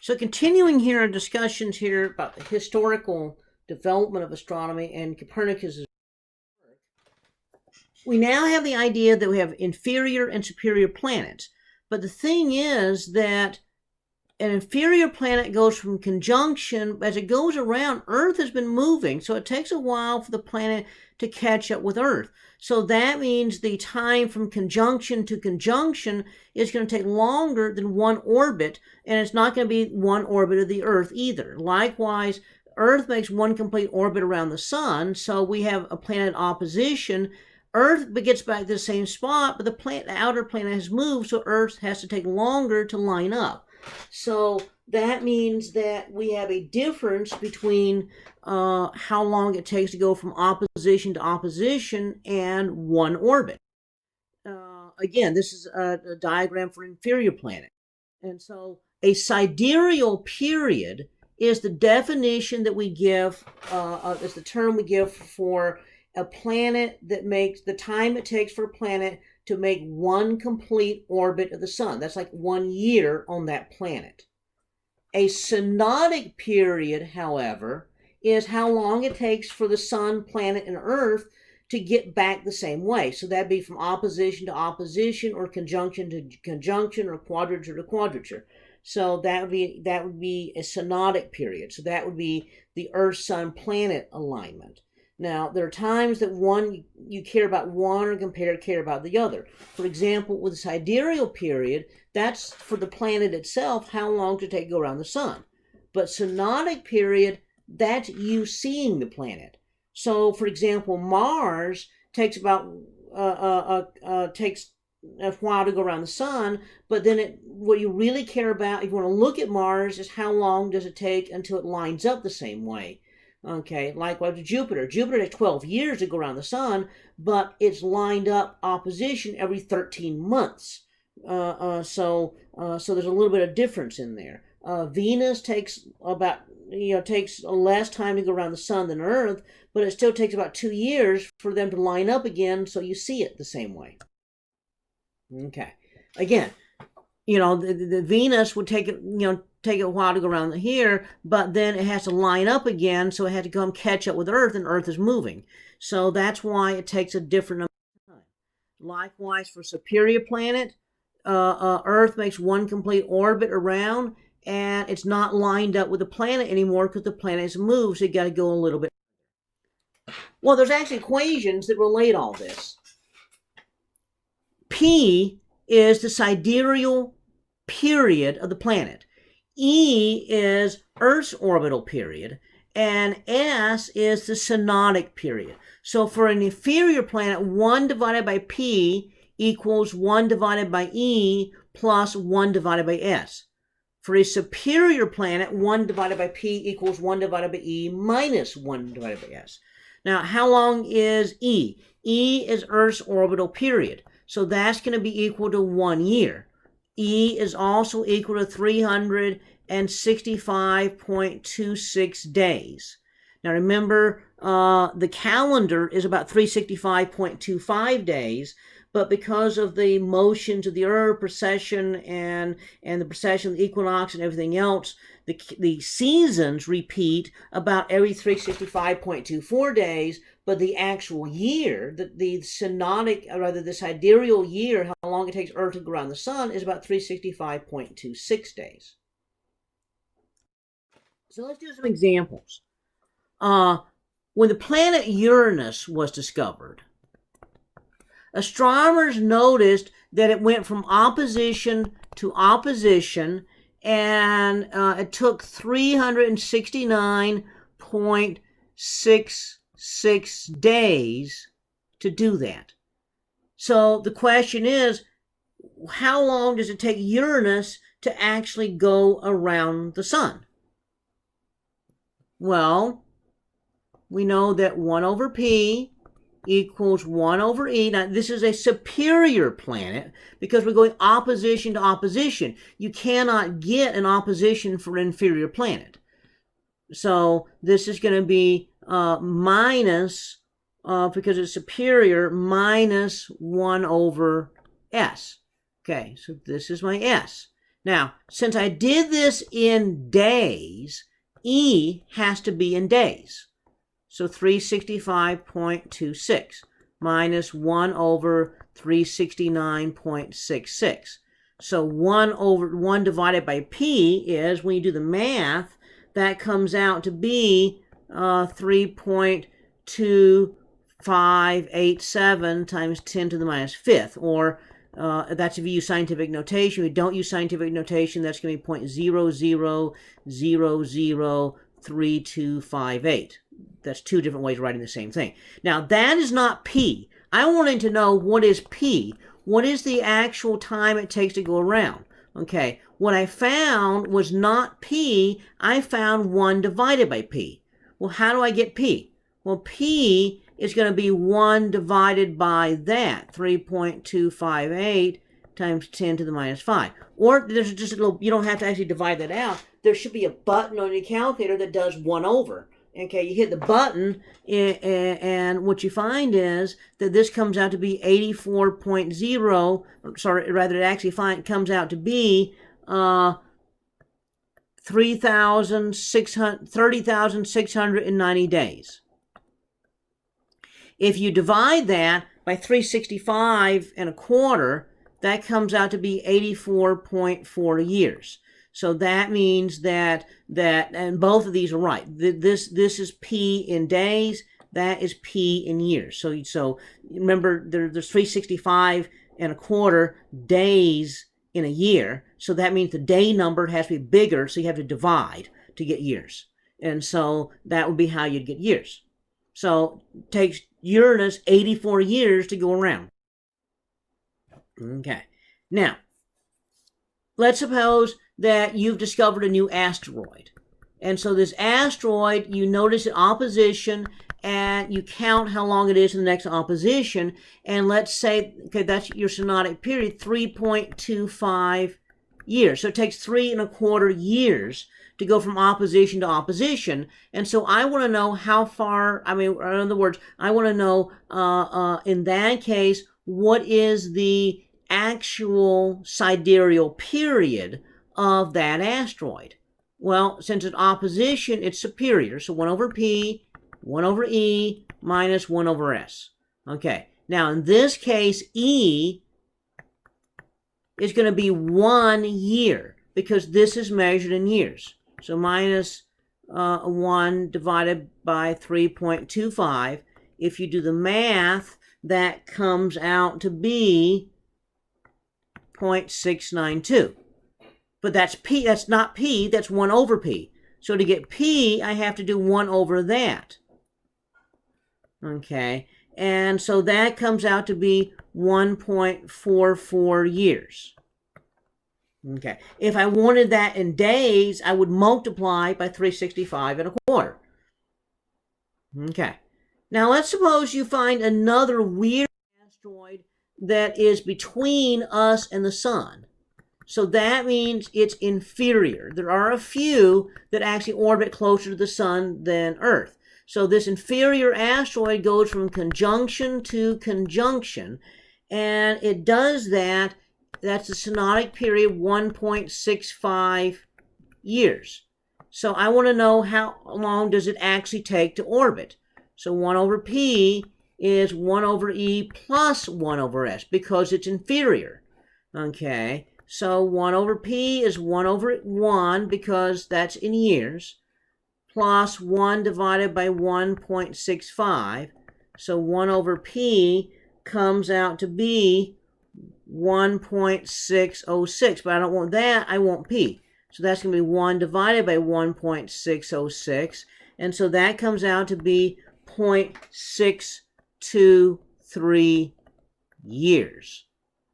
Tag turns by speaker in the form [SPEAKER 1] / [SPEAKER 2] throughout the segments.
[SPEAKER 1] So continuing here our discussions here about the historical development of astronomy and Copernicus' work, we now have the idea that we have inferior and superior planets. But the thing is that an inferior planet goes from conjunction. As it goes around, Earth has been moving, so it takes a while for the planet to catch up with Earth. So that means the time from conjunction to conjunction is going to take longer than one orbit, and it's not going to be one orbit of the Earth either. Likewise, Earth makes one complete orbit around the sun, so we have a planet in opposition. Earth gets back to the same spot, but the outer planet has moved, so Earth has to take longer to line up. So that means that we have a difference between how long it takes to go from opposition to opposition and one orbit. Again, this is a diagram for an inferior planet. And so a sidereal period is the definition that we give, is the term we give for a planet that makes the time it takes for a planet to make one complete orbit of the sun. That's like 1 year on that planet. A synodic period, however, is how long it takes for the sun, planet, and Earth to get back the same way. So that'd be from opposition to opposition, or conjunction to conjunction, or quadrature to quadrature. So that would be a synodic period. So that would be the Earth, Sun, Planet alignment. Now, there are times that you care about one or care about the other. For example, with the sidereal period, that's for the planet itself, how long to take to go around the sun. But synodic period, that's you seeing the planet. So, for example, Mars takes about takes a while to go around the sun, but then what you really care about, if you want to look at Mars, is how long does it take until it lines up the same way. Okay, likewise with Jupiter. Jupiter takes 12 years to go around the sun, but it's lined up opposition every 13 months. So there's a little bit of difference in there. Venus takes takes less time to go around the sun than Earth, but it still takes about 2 years for them to line up again, so you see it the same way. Okay, again, the Venus would take it a while to go around here, but then it has to line up again, so it has to come catch up with Earth, and Earth is moving. So that's why it takes a different amount of time. Likewise, for superior planet, Earth makes one complete orbit around, and it's not lined up with the planet anymore because the planet has moved, so you got to go a little bit. Well, there's actually equations that relate all this. P is the sidereal period of the planet. E is Earth's orbital period, and S is the synodic period. So for an inferior planet, 1 divided by P equals 1 divided by E plus 1 divided by S. For a superior planet, 1 divided by P equals 1 divided by E minus 1 divided by S. Now, how long is E? E is Earth's orbital period. So that's going to be equal to 1 year. E is also equal to 365.26 days. Now remember, the calendar is about 365.25 days, but because of the motions of the Earth, precession, and the precession of the equinox and everything else, the seasons repeat about every 365.24 days, but the actual year, the sidereal year, how long it takes Earth to go around the sun, is about 365.26 days. So let's do some examples. When the planet Uranus was discovered, astronomers noticed that it went from opposition to opposition, and it took 369.66 days to do that. So the question is, how long does it take Uranus to actually go around the sun? Well, we know that 1 over P equals 1 over E. Now, this is a superior planet because we're going opposition to opposition. You cannot get an opposition for an inferior planet. So this is going to be minus, because it's superior, minus 1 over S. Okay, so this is my S. Now, since I did this in days, E has to be in days. So 365.26 minus 1 over 369.66. So 1 divided by P is, when you do the math, that comes out to be 3.2587 times 10 to the minus fifth, or that's if you use scientific notation. If you don't use scientific notation, that's going to be 0.00003258. That's two different ways of writing the same thing. Now, that is not P. I wanted to know, what is P? What is the actual time it takes to go around? Okay, what I found was not P. I found 1 divided by P. Well, how do I get P? Well, P is going to be 1 divided by that, 3.258 times 10 to the minus 5. Or there's just a little, you don't have to actually divide that out. There should be a button on your calculator that does 1 over. Okay, you hit the button, and what you find is that this comes out to be 84.0, sorry, rather it actually comes out to be 30,690 days. If you divide that by 365 and a quarter, that comes out to be 84.4 years. So that means that and both of these are right. This is P in days. That is P in years. So remember, there's 365 and a quarter days in a year. So that means the day number has to be bigger. So you have to divide to get years. And so that would be how you'd get years. So it takes Uranus 84 years to go around. Okay. Now, let's suppose that you've discovered a new asteroid. And so this asteroid, you notice an opposition, and you count how long it is in the next opposition. And let's say, okay, that's your synodic period, 3.25 years. So it takes 3 1/4 years to go from opposition to opposition. And so I want to know how far, in other words, I want to know, in that case, what is the actual sidereal period of that asteroid. Well, since it's opposition, it's superior. So 1 over P, 1 over E, minus 1 over S. Okay, now in this case, E is going to be 1 year, because this is measured in years. So minus 1 divided by 3.25. If you do the math, that comes out to be 0.692. But that's P, that's not P, that's 1 over P. So to get P, I have to do 1 over that. Okay, and so that comes out to be 1.44 years. Okay, if I wanted that in days, I would multiply by 365 and a quarter. Okay, now let's suppose you find another weird asteroid that is between us and the sun. So that means it's inferior. There are a few that actually orbit closer to the sun than Earth. So this inferior asteroid goes from conjunction to conjunction, and it does that. That's the synodic period, 1.65 years. So I want to know how long does it actually take to orbit. So 1 over P is 1 over E plus 1 over S, because it's inferior. Okay, so 1 over P is 1 over 1, because that's in years, plus 1 divided by 1.65. So 1 over P comes out to be 1.606, but I don't want that, I want P. So that's going to be 1 divided by 1.606, and so that comes out to be 0.623 years.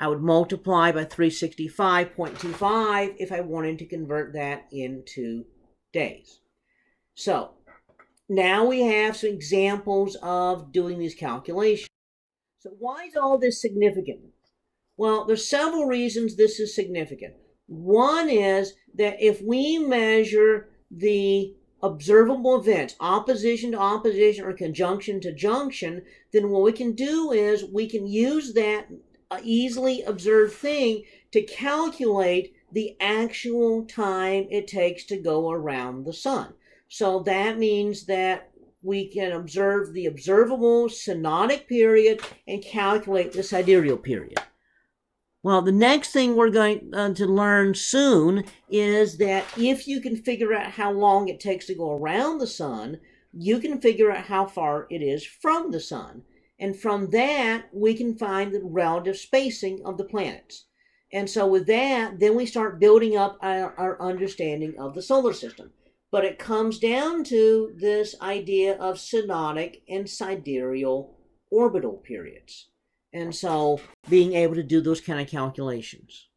[SPEAKER 1] I would multiply by 365.25 if I wanted to convert that into days. So now we have some examples of doing these calculations. So why is all this significant? Well, there's several reasons this is significant. One is that if we measure the observable events, opposition to opposition or conjunction to junction, then what we can do is we can use that easily observed thing to calculate the actual time it takes to go around the sun. So that means that we can observe the observable synodic period and calculate the sidereal period. Well, the next thing we're going to learn soon is that if you can figure out how long it takes to go around the sun, you can figure out how far it is from the sun. And from that, we can find the relative spacing of the planets. And so with that, then we start building up our understanding of the solar system. But it comes down to this idea of synodic and sidereal orbital periods. And so being able to do those kind of calculations.